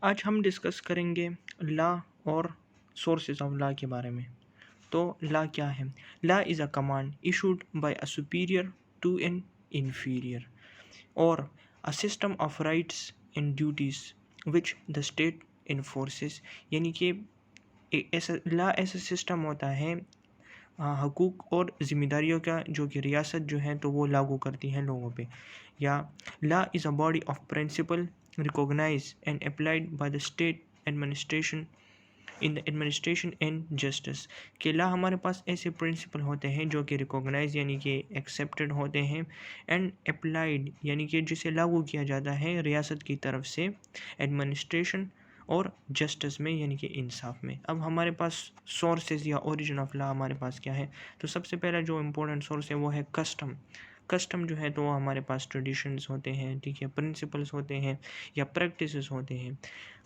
आज हम डिस्कस करेंगे लॉ और सोर्सेज ऑफ लॉ के बारे में। तो लॉ क्या है? Law is a command issued by a superior to an inferior or a system of rights and duties which the state enforces। यानी कि ऐसा लॉ ऐसा सिस्टम होता है हकूक़ और ज़िम्मेदारियों का जो कि रियासत जो है तो वो लागू करती है लोगों पे। या law is a body of principle recognise and applied by the state administration in the administration and justice. के लॉ हमारे पास ऐसे प्रिंसिपल होते हैं जो कि रिकॉग्नाइज यानी कि एक्सेप्टेड होते हैं एंड अप्लाइड यानी कि जिसे लागू किया जाता है रियासत की तरफ से एडमिनिस्ट्रेशन और जस्टिस में यानी कि इंसाफ में। अब हमारे पास सोर्सेज या ओरिजिन ऑफ लॉ हमारे पास क्या है? तो सबसे पहला जो इम्पोर्टेंट सोर्स है वो है कस्टम। कस्टम जो है तो वो हमारे पास ट्रेडिशंस होते हैं, ठीक है, प्रिंसिपल्स होते हैं या प्रैक्टिसेस होते हैं।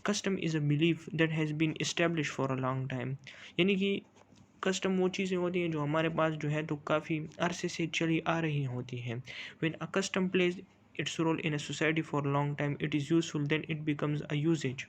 Custom is a belief that has been establish for a long time. यानी कि कस्टम वो चीज़ें होती हैं जो हमारे पास जो है तो काफ़ी अरसे से चली आ रही होती हैं। When a custom plays its role in a society for a long time it is useful then it becomes a usage.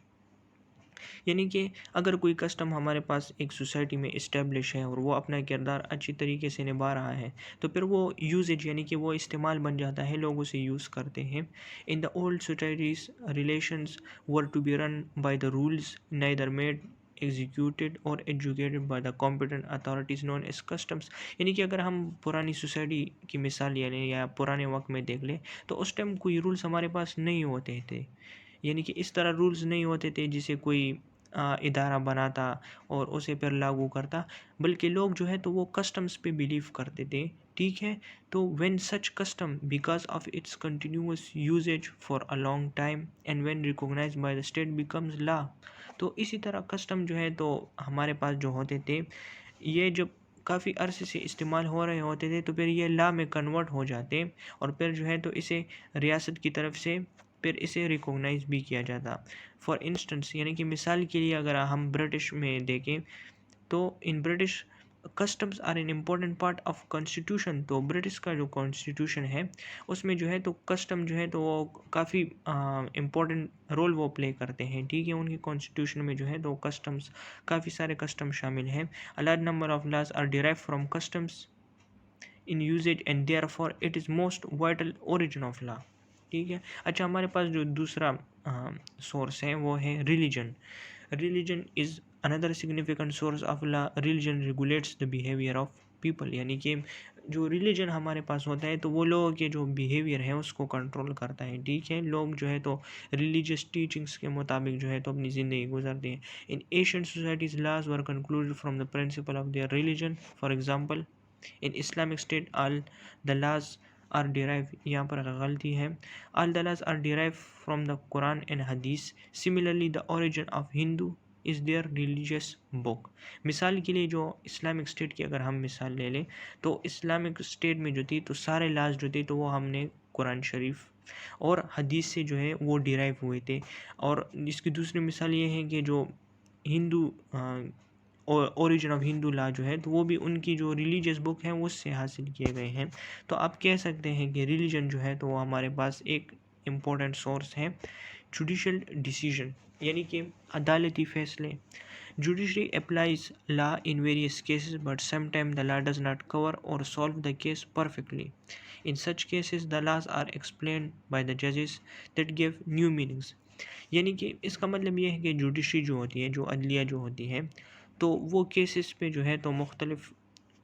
यानी कि अगर कोई कस्टम हमारे पास एक सोसाइटी में इस्टेब्लिश है और वो अपना किरदार अच्छी तरीके से निभा रहा है तो फिर वो यूजेज यानी कि वो इस्तेमाल बन जाता है, लोग उसे यूज़ करते हैं। In the old societies relations were to be run by the rules neither made executed और educated by the competent authorities known as customs. यानी कि अगर हम पुरानी सोसाइटी की मिसाल ले लें या पुराने वक्त में देख लें तो उस टाइम कोई रूल्स हमारे पास नहीं होते थे। यानी कि इस तरह रूल्स नहीं होते थे जिसे कोई इदारा बनाता और उसे फिर लागू करता, बल्कि लोग जो है तो वो कस्टम्स पे बिलीव करते थे, ठीक है। तो when such custom because of its continuous usage for a long time and when recognised by the state becomes law. तो इसी तरह कस्टम जो है तो हमारे पास जो होते थे ये जब काफ़ी अरसे से इस्तेमाल हो रहे होते थे तो फिर ये लॉ में कन्वर्ट हो जाते और फिर जो है तो इसे रियासत की तरफ से फिर इसे रिकॉग्नाइज भी किया जाता। फॉर इंस्टेंस यानी कि मिसाल के लिए अगर हम ब्रिटिश में देखें तो in British customs are an important part of constitution. तो ब्रिटिश का जो कॉन्स्टिट्यूशन है उसमें जो है तो कस्टम जो है तो वो काफ़ी इम्पोर्टेंट रोल वो प्ले करते हैं, ठीक है। उनके कॉन्स्टिट्यूशन में जो है तो कस्टम्स काफ़ी सारे कस्टम शामिल हैं। A large number of laws are derive from customs in usage and therefore it is most vital origin of law, ठीक है। अच्छा, हमारे पास जो दूसरा सोर्स है वो है religion. Religion is another significant source of law. Religion regulates the behaviour of people. यानी कि जो रिलीजन हमारे पास होता है तो वो लोगों के जो बिहेवियर है उसको कंट्रोल करता है, ठीक है। लोग जो है तो रिलीजियस टीचिंग्स के मुताबिक जो है तो अपनी ज़िंदगी गुजारते हैं। In ancient societies laws were concluded from the principle of their religion. For example in Islamic state all the laws are derive, यहाँ पर गलती है, all the laws are derived from the Quran and Hadith. Similarly, the origin of Hindu is their religious book। मिसाल के लिए जो Islamic state की अगर हम मिसाल ले लें तो इस्लामिक स्टेट में जो थी तो सारे लाज जो थे तो वो हमने कुरान शरीफ और हदीस से जो है वो डिराइव हुए थे। और इसकी दूसरी मिसाल ये है कि जो Hindu origin of Hindu law जो है तो वो भी उनकी जो रिलीजियस बुक है उससे हासिल किए गए हैं। तो आप कह सकते हैं कि रिलीजन जो है तो वो हमारे पास एक इम्पोर्टेंट सोर्स है। जुडिशल डिसीजन यानी कि अदालती फैसले। Judiciary applies law in various cases but sometime the law does not cover और solve the case perfectly. In such cases the laws are explained by the जजेस दैट गिव न्यू मीनिंग्स। यानी कि इसका मतलब ये है कि जुडिशरी जो होती है, जो अदलिया जो होती है, तो वो केसेस पे जो है तो मुख्तलिफ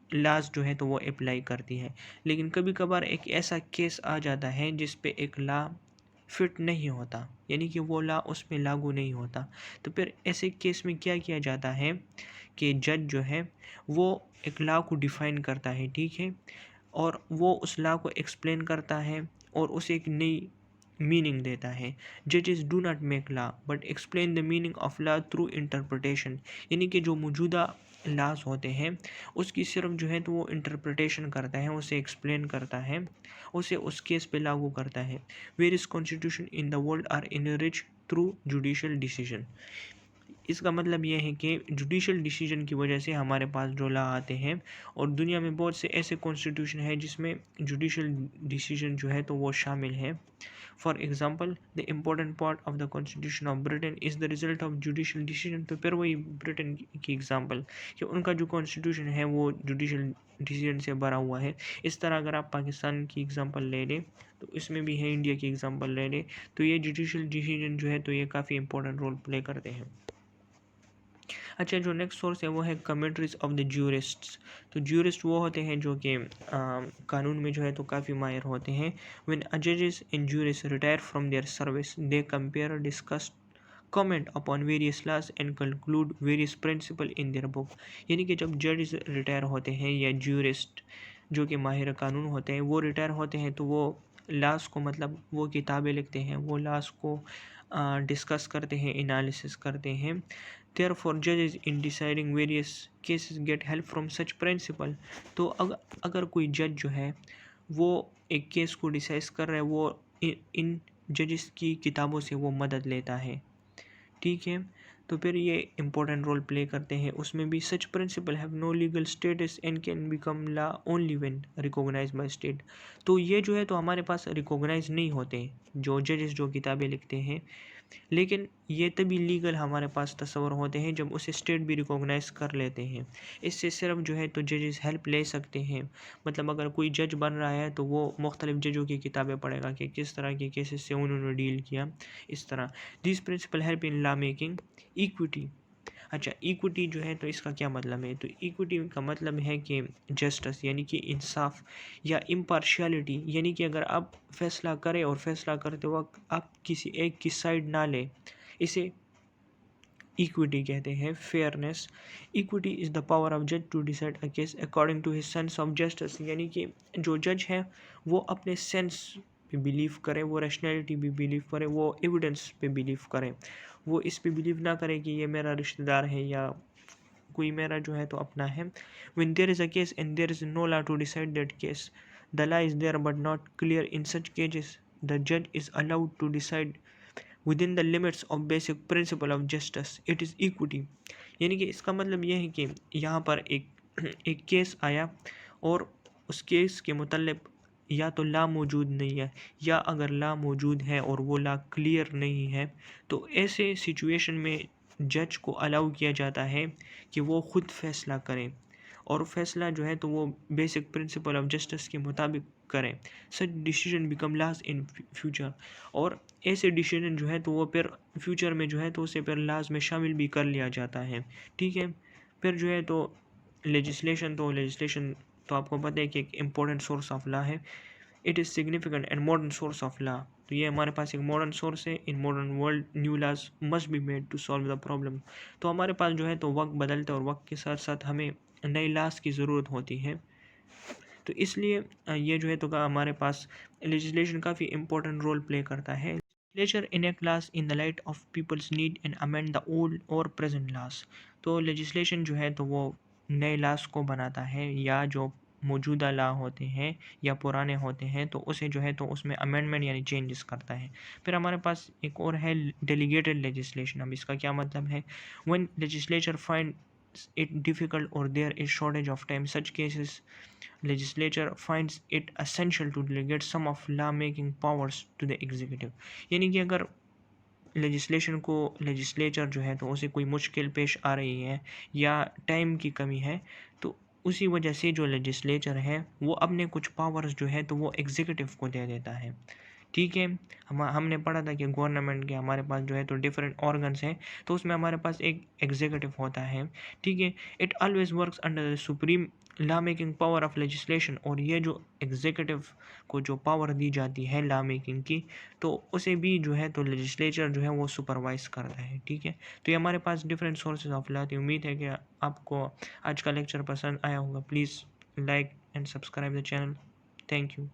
लाज जो है तो वो अप्लाई करती है। लेकिन कभी कभार एक ऐसा केस आ जाता है जिस पे एक ला फिट नहीं होता, यानी कि वो ला उस पर लागू नहीं होता। तो फिर ऐसे केस में क्या किया जाता है कि जज जो है वो एक लॉ को डिफ़ाइन करता है, ठीक है, और वो उस लॉ को एक्सप्लेन करता है और उसे एक नई मीनिंग देता है। जजेस do not make law but explain the meaning of law through interpretation. यानी कि जो मौजूदा लॉज होते हैं उसकी सिर्फ जो है तो वो इंटरप्रटेशन करता है, उसे एक्सप्लेन करता है, उसे उस केस पे लागू करता है। Various constitution in the world are enrich through judicial decision. इसका मतलब ये है कि जुडिशल डिसीजन की वजह से हमारे पास जो लॉ आते हैं, और दुनिया में बहुत से ऐसे कॉन्स्टिट्यूशन है जिसमें जुडिशल डिसीजन जो है तो वो शामिल है। For example, the important part of the constitution of Britain is the result of judicial decision. तो फिर वही ब्रिटेन की एग्जाम्पल कि उनका जो कॉन्स्टिट्यूशन है वो जुडिशल डिसीजन से भरा हुआ है। इस तरह अगर आप पाकिस्तान की एग्जाम्पल ले लें तो इसमें भी है, इंडिया की एग्जाम्पल ले लें तो ये जुडिशल डिसीजन जो है तो ये काफ़ी इंपॉर्टेंट रोल प्ले करते हैं। अच्छा, जो नेक्स्ट सोर्स है वो है कमेंट्रीज ऑफ द ज्यूरिस्ट्स। तो ज्यूरिस्ट वो होते हैं जो कि कानून में जो है तो काफ़ी माहिर होते हैं। व्हेन अ जजेस and jurist retire from their service they compare, discuss, comment upon various laws and conclude various principle in their book. यानी कि जब जजेस रिटायर होते हैं या ज्यूरिस्ट जो कि माहिर कानून होते हैं वो रिटायर होते हैं तो वो लॉज को, मतलब वो किताबें लिखते हैं, वो लॉज को डिस्कस करते हैं, एनालिसिस करते हैं। Therefore, judges in deciding various cases get help from such principle। तो अगर कोई जज जो है वो एक केस को डिसाइड कर रहा है, वो इन जजेस की किताबों से वो मदद लेता है, ठीक है। तो फिर ये इंपॉर्टेंट रोल प्ले करते हैं उसमें भी। Such principle have no legal status and can become law only when recognise by state. तो ये जो है तो हमारे पास रिकॉग्नाइज नहीं होते जो जजेस जो किताबें लिखते हैं, लेकिन ये तभी लीगल हमारे पास तस्वर होते हैं जब उसे स्टेट भी रिकॉग्नाइज कर लेते हैं। इससे सिर्फ जो है तो जजेस हेल्प ले सकते हैं। मतलब अगर कोई जज बन रहा है तो वो मुख्तलिफ जजों की किताबें पढ़ेगा कि किस तरह के केसेस से उन्होंने डील किया, इस तरह। This principle help in law making. Equity. अच्छा, इक्विटी जो है तो इसका क्या मतलब है? तो इक्विटी का मतलब है कि जस्टिस यानी कि इंसाफ, या इम्पार्शियलिटी यानी कि अगर आप फैसला करें और फैसला करते वक्त आप किसी एक की साइड ना लें, इसे इक्विटी कहते हैं। Fairness. Equity is the power of जज to decide a case according to his sense of justice. यानी कि जो जज है वो अपने सेंस पे बिलीव करे, वो रैशनैलिटी भी बिलीव करे, वो एविडेंस पे बिलीव करे, वो इस पे बिलीव ना करे कि ये मेरा रिश्तेदार है या कोई मेरा जो है तो अपना है। When there is a case and there is no law to decide that case, the law is there but not clear, in such cases the जज is allowed to decide within the limits of basic principle of justice, it is equity. यानी कि इसका मतलब यह है कि यहाँ पर एक केस आया और उस केस के मुतल्लिक या तो लॉ मौजूद नहीं है, या अगर लॉ मौजूद है और वो लॉ क्लियर नहीं है, तो ऐसे सिचुएशन में जज को अलाउ किया जाता है कि वो ख़ुद फैसला करें, और फैसला जो है तो वो बेसिक प्रिंसिपल ऑफ जस्टिस के मुताबिक करें। Such decision become laws in future. और ऐसे डिसीजन जो है तो वो फिर फ्यूचर में जो है तो उसे फिर लॉज में शामिल भी कर लिया जाता है, ठीक है। फिर जो है तो लेजिस्लेशन तो आपको पता है कि एक इम्पोर्टेंट सोर्स ऑफ लॉ है। It is significant and modern source of law. तो ये हमारे पास एक मॉडर्न सोर्स है। In modern world new laws must be made to solve the problem. तो हमारे पास जो है तो वक्त बदलता है और वक्त के साथ साथ हमें नई लॉज की ज़रूरत होती है। तो इसलिए ये जो है तो हमारे पास लेजिस्लेशन काफ़ी इंपॉर्टेंट रोल प्ले करता है। Legislature enact laws in the light of people's need and amend the old और प्रेजेंट लॉज। तो लेजिस्लेशन जो है तो वो नए लॉज को बनाता है, या जो मौजूदा लॉ होते हैं या पुराने होते हैं तो उसे जो है तो उसमें अमेंडमेंट यानी चेंजेस करता है। फिर हमारे पास एक और है डेलीगेटेड लेजिस्लेशन। अब इसका क्या मतलब है? When legislature find it difficult or there is shortage of time, such cases legislature finds it essential to delegate some of law making powers to the executive। यानी कि अगर लेजिस्लेशन को लेजिस्लेचर जो है तो उसे कोई मुश्किल पेश आ रही है या टाइम की कमी है, तो उसी वजह से जो लेजिस्लेचर है वो अपने कुछ पावर्स जो है तो वो एग्जीक्यूटिव को दे देता है, ठीक है। हमने पढ़ा था कि गवर्नमेंट के हमारे पास जो है तो डिफरेंट ऑर्गन्स हैं, तो उसमें हमारे पास एक एग्जीक्यूटिव होता है, ठीक है। It always works under the supreme law making power of legislation. और ये जो एग्जीक्यूटिव को जो पावर दी जाती है लॉ मेकिंग की, तो उसे भी जो है तो लेजिस्लेचर जो है वो सुपरवाइज करता है, ठीक है। तो ये हमारे पास डिफरेंट सोर्सेज ऑफ लॉ थी। उम्मीद है कि आपको आज का लेक्चर पसंद आया होगा। Please like and subscribe the channel. Thank you.